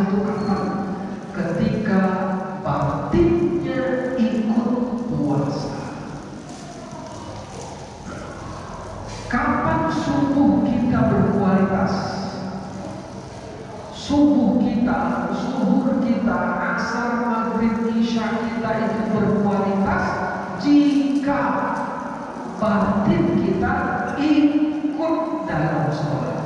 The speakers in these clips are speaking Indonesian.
itu kapan? Ketika batinnya ikut puasa. Kapan subuh kita berkualitas? Subuh kita, zuhur kita, asar, maghrib, isya kita itu berkualitas jika batin kita ikut dalam sholat.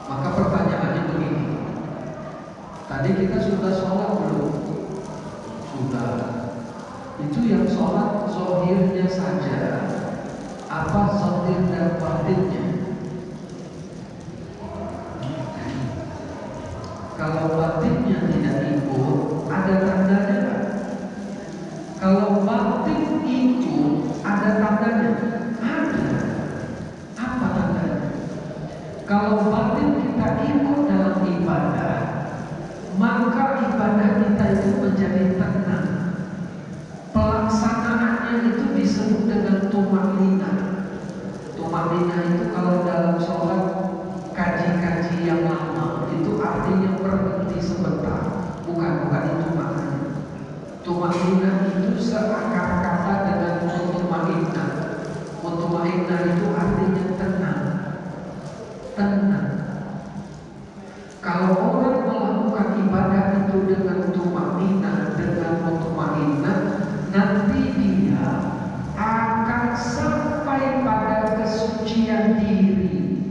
Maka pertanyaannya begini, tadi kita sudah sholat belum? Sudah. Itu yang sholat zahirnya saja, apa zahir dan batinnya? Kalau batinnya tidak ikut, ada tandanya kan? Kalau batin ikut, ada tandanya? Ada. Apa tandanya? Kalau batin kita ikut dalam ibadah, maka ibadah kita itu menjadi tenang. Pelaksanaannya itu disebut dengan tumaninah. Tumaninah itu kalau dalam sholat kaji-kaji yang lama itu artinya berhenti sebentar. Bukan itu maknanya. Tumaninah itu seakar kata dengan mutmainnah. Mutmainnah itu artinya tenang. Tenang. Kalau orang melakukan ibadah itu dengan tumaninah, dengan mutmainnah, nanti dia akan sampai pada kesucian diri.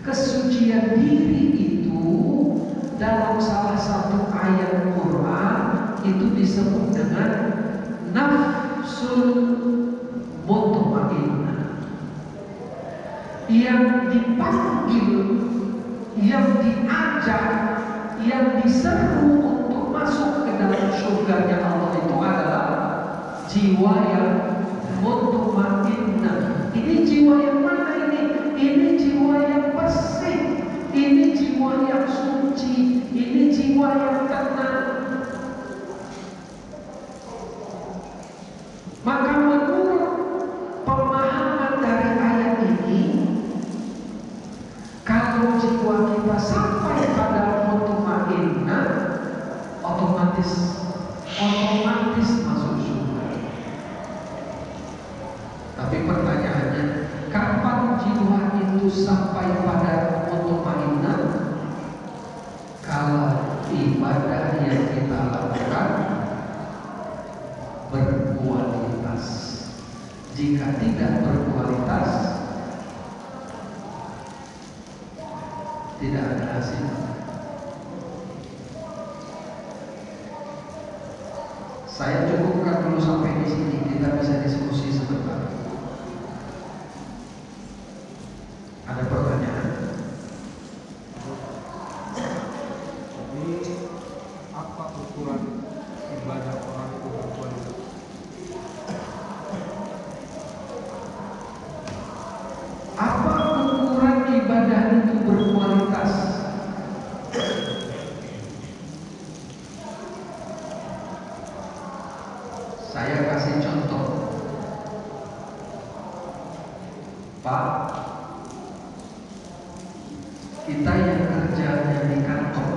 Kesucian diri itu dalam salah satu ayat Quran itu disebut dengan nafsul mutmainnah. Yang dipanggil, yang diajak, yang diseru untuk masuk ke dalam surganya Allah itu adalah jiwa yang mutmainnah. Ini jiwa yang mana ini? Ini jiwa yang bersih, ini jiwa yang suci, ini jiwa yang tenang. Maka menurut pemahaman dari ayat ini, kalau jiwa kita sampai pada mutmainnah, otomatis masuk surga. Tapi pertanyaannya, kapan jiwa itu sampai pada mutmainnah? Kalau ibadah yang kita lakukan berkualitas. Jika tidak berkualitas, tidak ada hasil. Saya cukupkan dulu sampai di sini. Kita bisa diskusi sebentar. Ada pertanyaan? Jadi apa ukuran ibadah orang itu berkualitas? Apa ukuran ibadah itu berkualitas? Saya kasih contoh. Pak, kita yang kerjanya di kantor,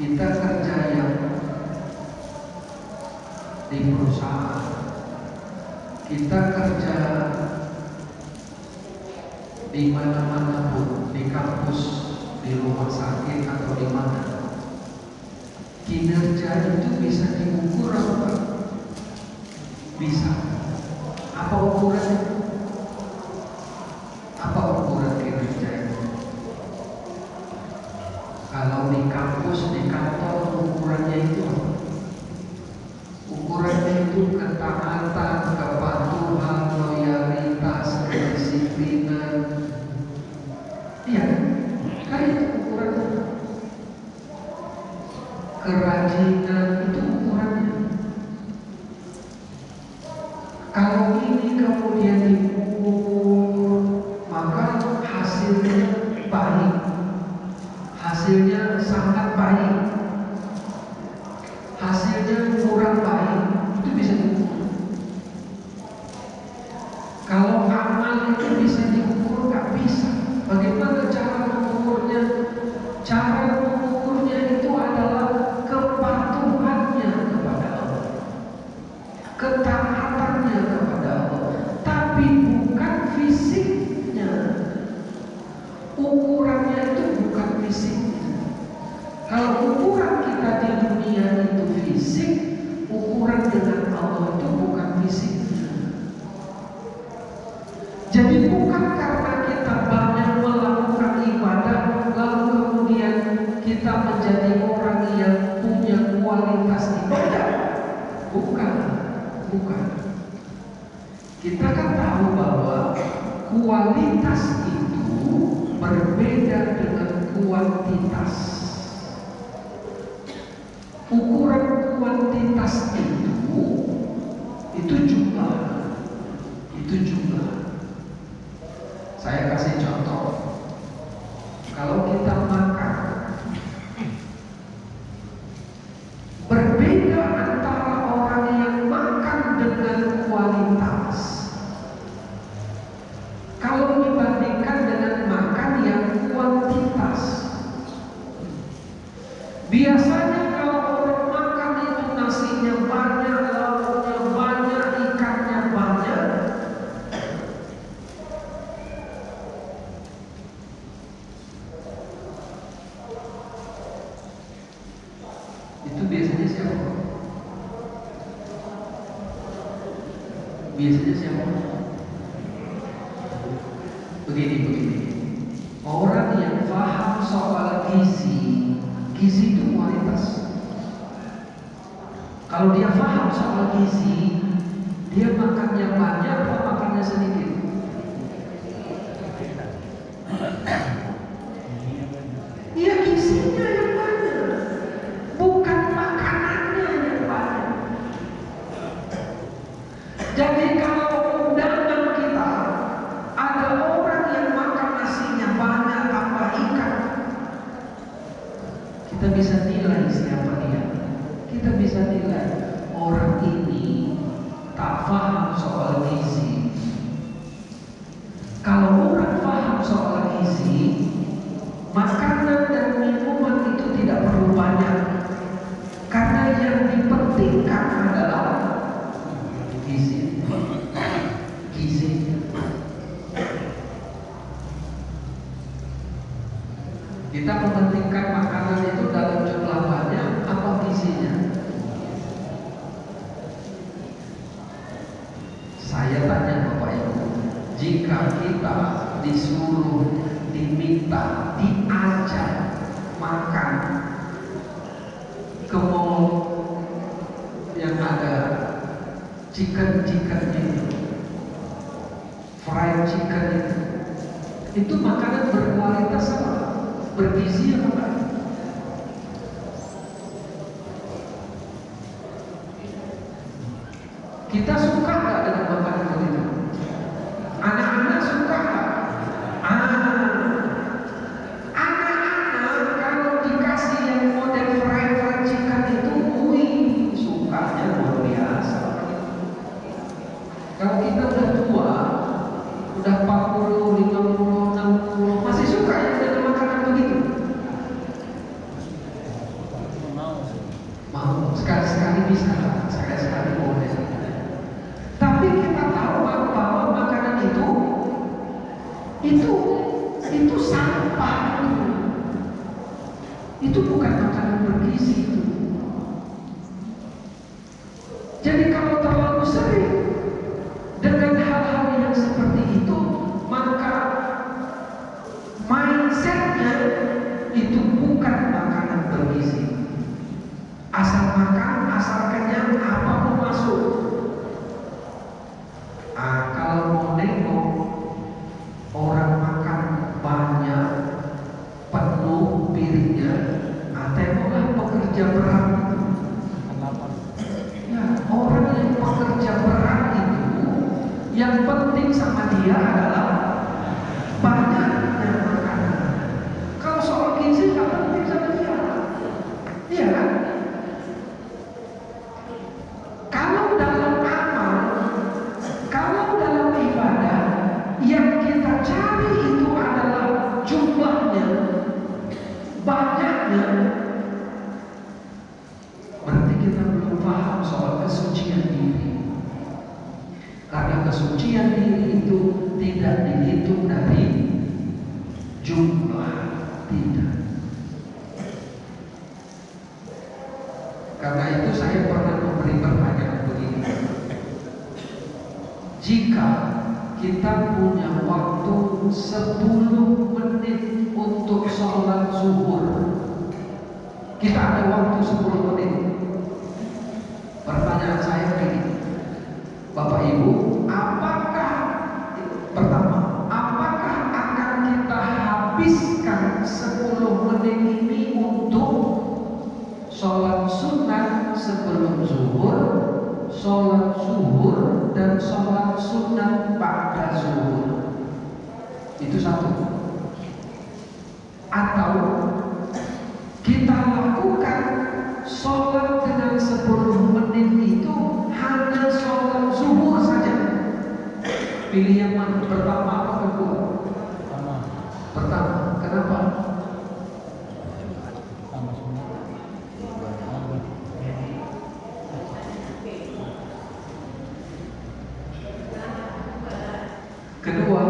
kita kerja yang di perusahaan, kita kerja di mana-mana pun, di kampus, di rumah sakit atau di mana, kinerja itu bisa diukur apa? Bisa. Apa ukurannya? Apa ukuran kinerja itu? Kalau di kampus, di kantor, ukurannya itu apa? Ukurannya itu ketaatan, kepatuhan, loyalitas, kedisiplinan. Iya, kan itu ukurannya. Kerajinan itu ukurannya. Kalau ini kemudian diukur, maka hasilnya baik. Hasilnya sangat baik. Hasilnya kurang baik, itu bisa diukur. Kalau amal itu bisa diukur, nggak bisa. Bagaimana cara mengukurnya? Allah itu bukan fisiknya. Jadi bukan karena kita banyak melakukan ibadah lalu kemudian kita menjadi orang yang punya kualitas ibadah. Bukan. Kita kan tahu bahwa kualitas itu berbeda dengan kuantitas. Ukuran kuantitas itu jumlah. Saya kasih contoh. Kalau kita makan, berbeda antara orang yang makan dengan kualitas. Kalau dibandingkan dengan makan yang kuantitas, biasanya kalau orang makan itu nasinya banyak, lauknya banyak, ikannya banyak, itu biasanya siapa? Begini. Orang yang paham soal gizi itu kualitas. Kalau dia paham soal gizi, dia makannya banyak atau makannya sedikit? Iya, gizinya yang banyak, bukan makanannya yang banyak. Jadi kalau undangan kita ada orang yang makan nasinya banyak tambah ikan, kita bisa nilai siapa dia. Kita bisa nilai orang ini tak paham soal gizi. Kalau orang paham soal gizi, makanan dan minuman itu tidak perlu banyak, karena yang dipentingkan adalah gizi. Kita mementingkan makanan itu dalam jumlah banyak apa gizinya? Saya tanya Bapak Ibu, jika kita disuruh, diminta, diajak makan ke mall yang ada chicken itu, fried chicken itu makanan berkualitas apa? Bergizi apa enggak? Kita suka nggak dengan makanan begitu? Anak-anak suka nggak? Anak-anak kalau dikasih yang model fried chicken itu, sukanya luar biasa. Kalau kita udah tua, udah 40, 50, 60, masih suka ya dengan makanan begitu? Mau, sekali-sekali bisa, sekali-sekali boleh. Tapi kita tahu bahwa makanan itu sampah. Itu bukan makanan bergizi itu. Jadi kalau terlalu sering dengan hal-hal yang seperti itu, maka mindsetnya itu bukan makanan bergizi. Asal makan, asal kenyang, apapun masuk. Kalau mau nengok orang makan banyak, penuh piringnya, tengoklah pekerja berat itu. Ya, orang yang pekerja berat itu, yang penting sama dia adalah banyaknya makanan. Kalau soal gizi nggak penting sama dia, iya kan? Kalau dalam amal, kalau dalam ibadah, yang kita cari itu adalah jumlahnya, banyaknya, berarti kita belum paham soal kesucian diri. Karena kesucian diri itu tidak dihitung dari jumlah, tidak. Karena itu saya pernah memberi pertanyaan begini. kita punya waktu 10 menit untuk sholat zuhur. Kita ada waktu 10 menit. Pertanyaan saya begini, Bapak Ibu, pertama, apakah akan kita habiskan 10 menit ini untuk sholat sunat sebelum zuhur, sholat zuhur, dan sholat sunat ba'da zuhur? Itu satu. Atau kita lakukan sholat dengan 10 menit itu hanya sholat zuhur saja. Pilih yang mana? Pertama atau kedua? Pertama. Kenapa? Kedua,